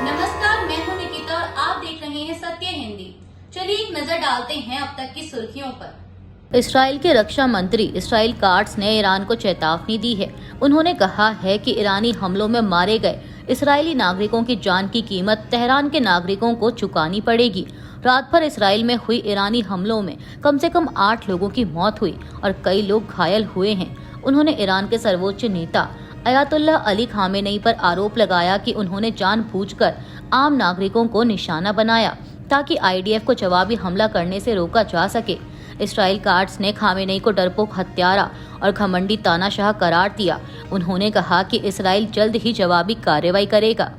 नमस्कार, मैं हूं निकिता और आप देख रहे हैं सत्य हिंदी। चलिए एक नजर डालते हैं अब तक की सुर्खियों पर। इसराइल के रक्षा मंत्री इसराइल काट्स ने ईरान को चेतावनी दी है। उन्होंने कहा है कि ईरानी हमलों में मारे गए इसराइली नागरिकों की जान की कीमत तेहरान के नागरिकों को चुकानी पड़ेगी। रात भर इसराइल में हुई ईरानी हमलों में कम से कम 8 लोगों की मौत हुई और कई लोग घायल हुए हैं। उन्होंने ईरान के सर्वोच्च नेता अयातुल्लाह अली खामेनेई पर आरोप लगाया कि उन्होंने जानबूझकर आम नागरिकों को निशाना बनाया ताकि आईडीएफ को जवाबी हमला करने से रोका जा सके। इसराइल काट्स ने खामेनेई को डरपोक हत्यारा और घमंडी तानाशाह करार दिया। उन्होंने कहा कि इसराइल जल्द ही जवाबी कार्रवाई करेगा।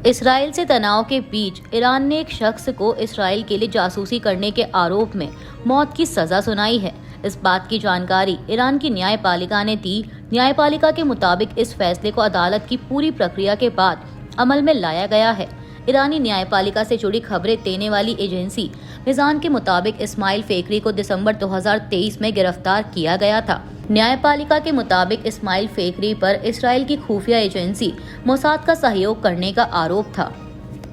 इसराइल से तनाव के बीच ईरान ने एक शख्स को इसराइल के लिए जासूसी करने के आरोप में मौत की सजा सुनाई है। इस बात की जानकारी ईरान की न्यायपालिका ने दी। न्यायपालिका के मुताबिक इस फैसले को अदालत की पूरी प्रक्रिया के बाद अमल में लाया गया है। ईरानी न्यायपालिका से जुड़ी खबरें देने वाली एजेंसी मिजान के मुताबिक इस्माइल फेकरी को दिसंबर 2023 में गिरफ्तार किया गया था। न्यायपालिका के मुताबिक इस्माइल फेकरी पर इसराइल की खुफिया एजेंसी मोसाद का सहयोग करने का आरोप था।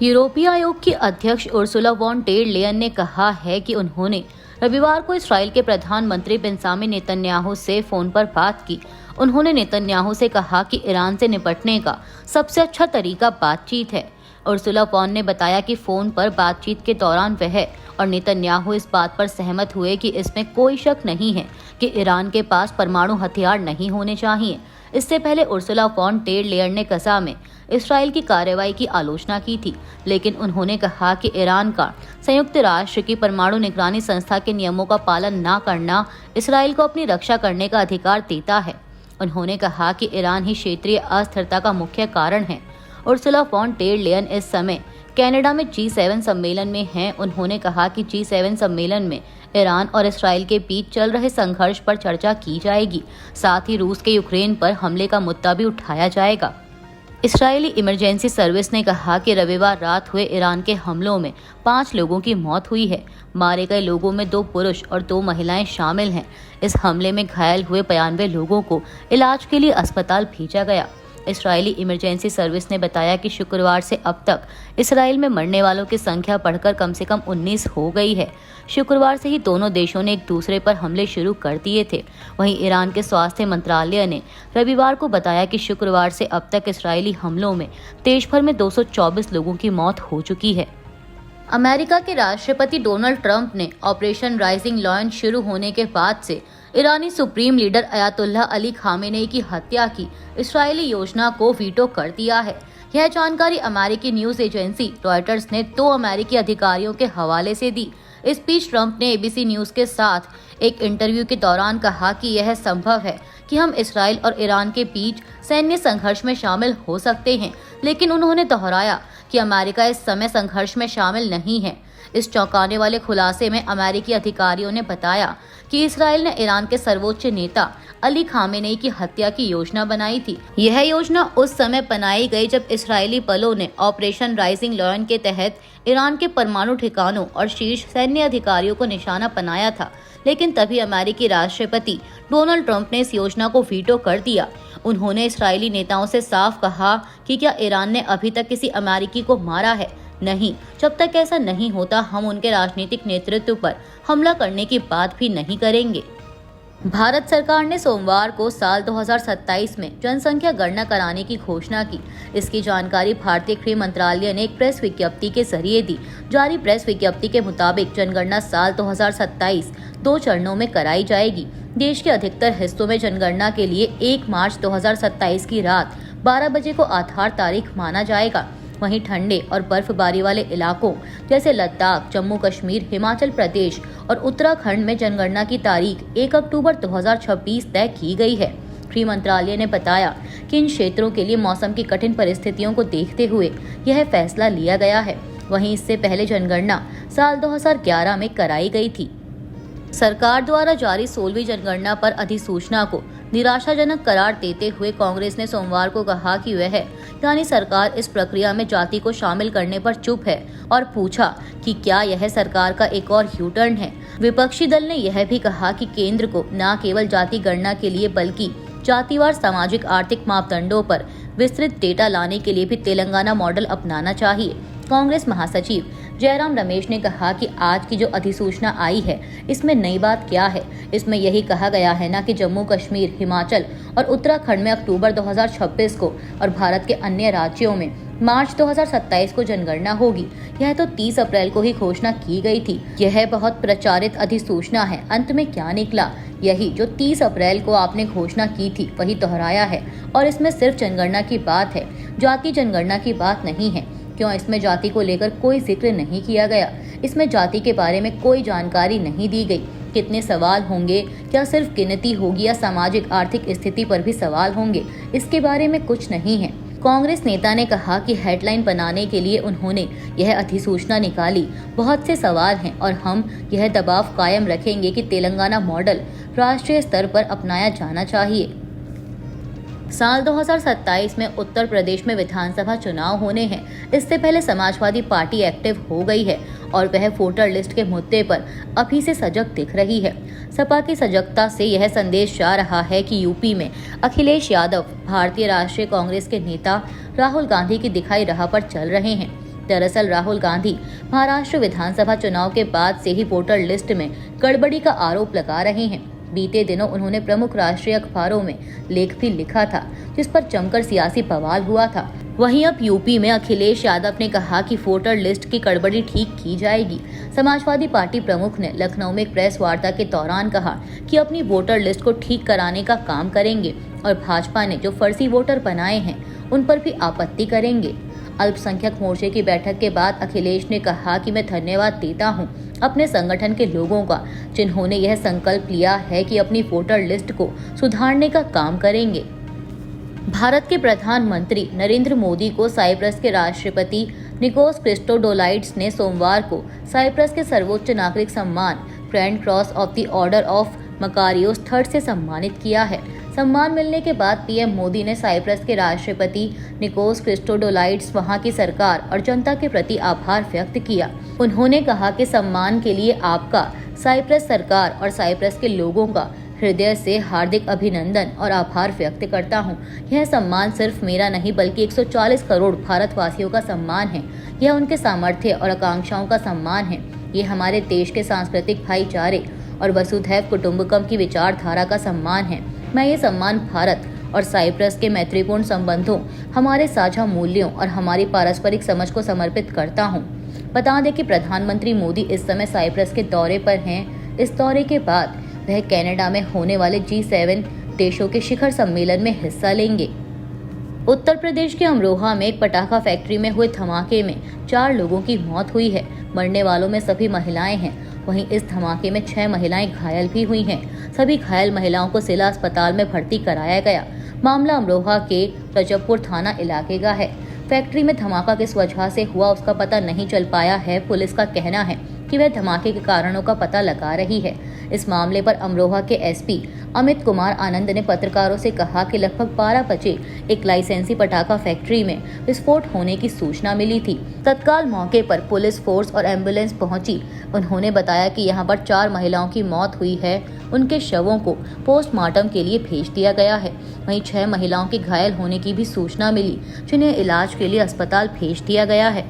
यूरोपीय आयोग की अध्यक्ष उर्सुला वॉन डेर लेयन ने कहा है कि उन्होंने रविवार को इसराइल के प्रधानमंत्री बेंजामिन नेतन्याहू से फोन पर बात की। उन्होंने नेतन्याहू से कहा कि ईरान से निपटने का सबसे अच्छा तरीका बातचीत है। उर्सुला वॉन ने बताया कि फोन पर बातचीत के दौरान वह और नेतन्याहू इस बात पर सहमत हुए कि इसमें कोई शक नहीं है कि ईरान के पास परमाणु हथियार नहीं होने चाहिए। इससे पहले उर्सुला वॉन डेर लेयन ने गजा में इसराइल की कार्रवाई की आलोचना की थी, लेकिन उन्होंने कहा कि ईरान का संयुक्त राष्ट्र की परमाणु निगरानी संस्था के नियमों का पालन न करना इसराइल को अपनी रक्षा करने का अधिकार देता है। उन्होंने कहा कि ईरान ही क्षेत्रीय अस्थिरता का मुख्य कारण है। उर्सुला वॉन डेर लेयन इस समय कनाडा में G7 सम्मेलन में हैं। उन्होंने कहा कि G7 सम्मेलन में ईरान और इसराइल के बीच चल रहे संघर्ष पर चर्चा की जाएगी। साथ ही रूस के यूक्रेन पर हमले का मुद्दा भी उठाया जाएगा। इसराइली इमरजेंसी सर्विस ने कहा कि रविवार रात हुए ईरान के हमलों में 5 लोगों की मौत हुई है। मारे गए लोगों में 2 पुरुष और 2 महिलाएं शामिल हैं। इस हमले में घायल हुए 92 लोगों को इलाज के लिए अस्पताल भेजा गया। इसराइली इमरजेंसी सर्विस ने बताया कि शुक्रवार से अब तक इसराइल में मरने वालों की संख्या बढ़कर कम से कम 19 हो गई है। शुक्रवार से ही दोनों देशों ने एक दूसरे पर हमले शुरू कर दिए थे। वहीं ईरान के स्वास्थ्य मंत्रालय ने रविवार को बताया कि शुक्रवार से अब तक इसराइली हमलों में देश भर में 224 लोगों की मौत हो चुकी है। अमेरिका के राष्ट्रपति डोनाल्ड ट्रंप ने ऑपरेशन राइजिंग लायन शुरू होने के बाद से ईरानी supreme leader Ayatollah Ali Khamenei की हत्या की इस्राएली योजना को वीटो कर दिया है। यह जानकारी अमेरिकी न्यूज एजेंसी रॉयटर्स ने 2 अमेरिकी अधिकारियों के हवाले से दी। इस बीच ट्रंप ने एबीसी न्यूज के साथ एक इंटरव्यू के दौरान कहा कि यह संभव है कि हम इसराइल और ईरान के बीच सैन्य संघर्ष में शामिल हो सकते हैं, लेकिन उन्होंने दोहराया कि अमेरिका इस समय संघर्ष में शामिल नहीं है। इस चौंकाने वाले खुलासे में अमेरिकी अधिकारियों ने बताया कि इसराइल ने ईरान के सर्वोच्च नेता अली खामेनेई की हत्या की योजना बनाई थी। यह योजना उस समय बनाई गई जब इसराइली बलों ने ऑपरेशन राइजिंग लायन के तहत ईरान के परमाणु ठिकानों और शीर्ष सैन्य अधिकारियों को निशाना बनाया था, लेकिन तभी अमेरिकी राष्ट्रपति डोनाल्ड ट्रंप ने इस योजना को वीटो कर दिया। उन्होंने इसराइली नेताओं से साफ कहा कि क्या ईरान ने अभी तक किसी अमेरिकी को मारा है? नहीं, जब तक ऐसा नहीं होता हम उनके राजनीतिक नेतृत्व पर हमला करने की बात भी नहीं करेंगे। भारत सरकार ने सोमवार को साल 2027 में जनसंख्या गणना कराने की घोषणा की। इसकी जानकारी भारतीय गृह मंत्रालय ने एक प्रेस विज्ञप्ति के जरिए दी। जारी प्रेस विज्ञप्ति के मुताबिक जनगणना साल 2027 2 चरणों में कराई जाएगी। देश के अधिकतर हिस्सों में जनगणना के लिए 1 मार्च 2027 की रात 12 बजे को आधार तारीख माना जाएगा। वहीं ठंडे और बर्फबारी वाले इलाकों जैसे लद्दाख, जम्मू कश्मीर, हिमाचल प्रदेश और उत्तराखंड में जनगणना की तारीख 1 अक्टूबर 2026 तय की गई है। गृह मंत्रालय ने बताया कि इन क्षेत्रों के लिए मौसम की कठिन परिस्थितियों को देखते हुए यह फैसला लिया गया है। वहीं इससे पहले जनगणना साल 2011 में कराई गई थी। सरकार द्वारा जारी 16वीं जनगणना पर अधिसूचना को निराशाजनक करार देते हुए कांग्रेस ने सोमवार को कहा कि वह यानी सरकार इस प्रक्रिया में जाति को शामिल करने पर चुप है और पूछा कि क्या यह सरकार का एक और यू टर्न है। विपक्षी दल ने यह भी कहा कि केंद्र को न केवल जाति गणना के लिए बल्कि जातिवार सामाजिक आर्थिक मापदंडों पर विस्तृत डेटा लाने के लिए भी तेलंगाना मॉडल अपनाना चाहिए। कांग्रेस महासचिव जयराम रमेश ने कहा कि आज की जो अधिसूचना आई है इसमें नई बात क्या है। इसमें यही कहा गया है ना कि जम्मू कश्मीर, हिमाचल और उत्तराखंड में अक्टूबर 2026 को और भारत के अन्य राज्यों में मार्च 2027 को जनगणना होगी। यह तो 30 अप्रैल को ही घोषणा की गई थी। यह बहुत प्रचारित अधिसूचना है। अंत में क्या निकला? यही जो 30 अप्रैल को आपने घोषणा की थी वही दोहराया है और इसमें सिर्फ जनगणना की बात है, जाति जनगणना की बात नहीं है। क्यों इसमें जाति को लेकर कोई जिक्र नहीं किया गया? इसमें जाति के बारे में कोई जानकारी नहीं दी गई। कितने सवाल होंगे? क्या सिर्फ गिनती होगी या सामाजिक आर्थिक स्थिति पर भी सवाल होंगे? इसके बारे में कुछ नहीं है। कांग्रेस नेता ने कहा कि हेडलाइन बनाने के लिए उन्होंने यह अधिसूचना निकाली। बहुत से सवाल हैं और हम यह दबाव कायम रखेंगे कि तेलंगाना मॉडल राष्ट्रीय स्तर पर अपनाया जाना चाहिए। साल 2027 में उत्तर प्रदेश में विधानसभा चुनाव होने हैं। इससे पहले समाजवादी पार्टी एक्टिव हो गई है और वह वोटर लिस्ट के मुद्दे पर अभी से सजग दिख रही है। सपा की सजगता से यह संदेश जा रहा है कि यूपी में अखिलेश यादव भारतीय राष्ट्रीय कांग्रेस के नेता राहुल गांधी की दिखाई राह पर चल रहे हैं। दरअसल राहुल गांधी महाराष्ट्र विधानसभा चुनाव के बाद से ही वोटर लिस्ट में गड़बड़ी का आरोप लगा रहे हैं। बीते दिनों उन्होंने प्रमुख राष्ट्रीय अखबारों में लेख भी लिखा था जिस पर जमकर सियासी बवाल हुआ था। वहीं अब यूपी में अखिलेश यादव ने कहा कि वोटर लिस्ट की गड़बड़ी ठीक की जाएगी। समाजवादी पार्टी प्रमुख ने लखनऊ में एक प्रेस वार्ता के दौरान कहा कि अपनी वोटर लिस्ट को ठीक कराने का काम करेंगे और भाजपा ने जो फर्जी वोटर बनाए हैं उन पर भी आपत्ति करेंगे। अल्पसंख्यक मोर्चे की बैठक के बाद अखिलेश ने कहा कि मैं धन्यवाद देता हूं अपने संगठन के लोगों का, जिन्होंने यह संकल्प लिया है कि अपनी वोटर लिस्ट को सुधारने का काम करेंगे। भारत के प्रधानमंत्री नरेंद्र मोदी को साइप्रस के राष्ट्रपति निकोस क्रिस्टोडोलाइड्स ने सोमवार को साइप्रस के सर्वोच्च नागरिक सम्मान grand cross of the order of Makarios third से सम्मानित किया है। सम्मान मिलने के बाद पीएम मोदी ने साइप्रस के राष्ट्रपति निकोस क्रिस्टोडोलाइड्स, वहां की सरकार और जनता के प्रति आभार व्यक्त किया। उन्होंने कहा कि सम्मान के लिए आपका, साइप्रस सरकार और साइप्रस के लोगों का हृदय से हार्दिक अभिनंदन और आभार व्यक्त करता हूं। यह सम्मान सिर्फ मेरा नहीं बल्कि 140 करोड़ भारतवासियों का सम्मान है। यह उनके सामर्थ्य और आकांक्षाओं का सम्मान है। ये हमारे देश के सांस्कृतिक भाईचारे और वसुधैव कुटुंबकम की विचारधारा का सम्मान है। मैं ये सम्मान भारत और साइप्रस के मैत्रीपूर्ण संबंधों, हमारे साझा मूल्यों और हमारी पारस्परिक समझ को समर्पित करता हूँ। बता दें कि प्रधानमंत्री मोदी इस समय साइप्रस के दौरे पर हैं। इस दौरे के बाद वह कनाडा में होने वाले G7 देशों के शिखर सम्मेलन में हिस्सा लेंगे। उत्तर प्रदेश के अमरोहा में एक पटाखा फैक्ट्री में हुए धमाके में 4 लोगों की मौत हुई है। मरने वालों में सभी महिलाएं हैं। वहीं इस धमाके में 6 महिलाएं घायल भी हुई हैं। सभी घायल महिलाओं को जिला अस्पताल में भर्ती कराया गया। मामला अमरोहा के रजबपुर थाना इलाके का है। फैक्ट्री में धमाका किस वजह से हुआ उसका पता नहीं चल पाया है। पुलिस का कहना है कि वह धमाके के कारणों का पता लगा रही है। इस मामले पर अमरोहा के एसपी अमित कुमार आनंद ने पत्रकारों से कहा कि लगभग 12 बजे एक लाइसेंसी पटाखा फैक्ट्री में विस्फोट होने की सूचना मिली थी। तत्काल मौके पर पुलिस फोर्स और एम्बुलेंस पहुंची। उन्होंने बताया कि यहां पर 4 महिलाओं की मौत हुई है। उनके शवों को पोस्टमार्टम के लिए भेज दिया गया है। वहीं 6 महिलाओं के घायल होने की भी सूचना मिली, जिन्हें इलाज के लिए अस्पताल भेज दिया गया है।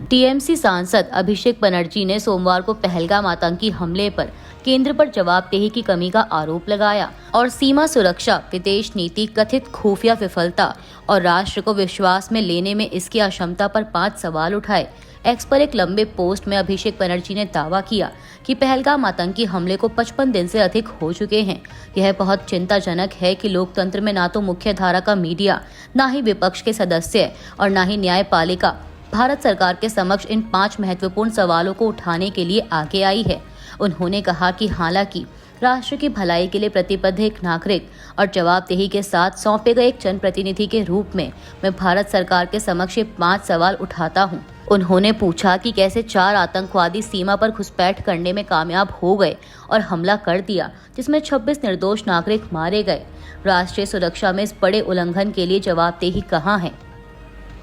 टीएमसी सांसद अभिषेक बनर्जी ने सोमवार को पहलगाम आतंकी हमले पर केंद्र पर जवाबदेही की कमी का आरोप लगाया और सीमा सुरक्षा, विदेश नीति, कथित खुफिया विफलता और राष्ट्र को विश्वास में लेने में इसकी अक्षमता पर 5 सवाल उठाए। एक्स पर एक लंबे पोस्ट में अभिषेक बनर्जी ने दावा किया कि पहलगाम आतंकी हमले को 55 दिन से अधिक हो चुके हैं। यह बहुत चिंताजनक है कि लोकतंत्र में ना तो मुख्य धारा का मीडिया, ना ही विपक्ष के सदस्य और ना ही न्यायपालिका भारत सरकार के समक्ष इन 5 महत्वपूर्ण सवालों को उठाने के लिए आगे आई है। उन्होंने कहा कि हालांकि राष्ट्र की भलाई के लिए प्रतिबद्ध एक नागरिक और जवाबदेही के साथ सौंपे गए एक जनप्रतिनिधि के रूप में मैं भारत सरकार के समक्ष ये 5 सवाल उठाता हूं। उन्होंने पूछा कि कैसे 4 आतंकवादी सीमा पर घुसपैठ करने में कामयाब हो गए और हमला कर दिया, जिसमें 26 निर्दोष नागरिक मारे गए। राष्ट्रीय सुरक्षा में इस बड़े उल्लंघन के लिए जवाबदेही कहां है?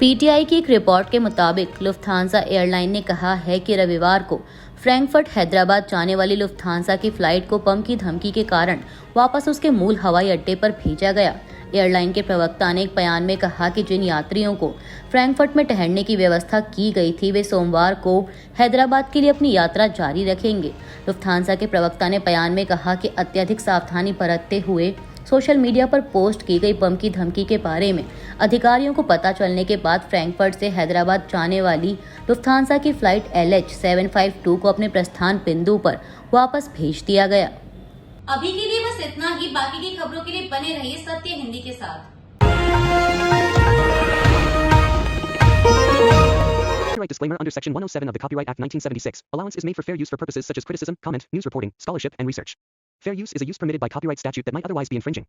पीटीआई की एक रिपोर्ट के मुताबिक लुफ्थांसा एयरलाइन ने कहा है कि रविवार को फ्रैंकफर्ट हैदराबाद जाने वाली लुफ्थांसा की फ्लाइट को बम की धमकी के कारण वापस उसके मूल हवाई अड्डे पर भेजा गया। एयरलाइन के प्रवक्ता ने एक बयान में कहा कि जिन यात्रियों को फ्रैंकफर्ट में ठहरने की व्यवस्था की गई थी वे सोमवार को हैदराबाद के लिए अपनी यात्रा जारी रखेंगे। लुफ्थांसा के प्रवक्ता ने बयान में कहा कि अत्यधिक सावधानी बरतते हुए सोशल मीडिया पर पोस्ट की गई बम की धमकी के बारे में अधिकारियों को पता चलने के बाद फ्रैंकफर्ट से हैदराबाद जाने वाली लुफ्थांसा की फ्लाइट LH752 को अपने प्रस्थान बिंदु पर वापस भेज दिया गया। अभी के लिए बस इतना ही। बाकी की खबरों के लिए बने रहिए सत्य हिंदी के साथ। Copyright disclaimer under Section 107 of the Copyright Act 1976. Allowance is made for fair use for purposes such as criticism, comment, news reporting, scholarship, and research. Fair use is a use permitted by copyright statute that might otherwise be infringing.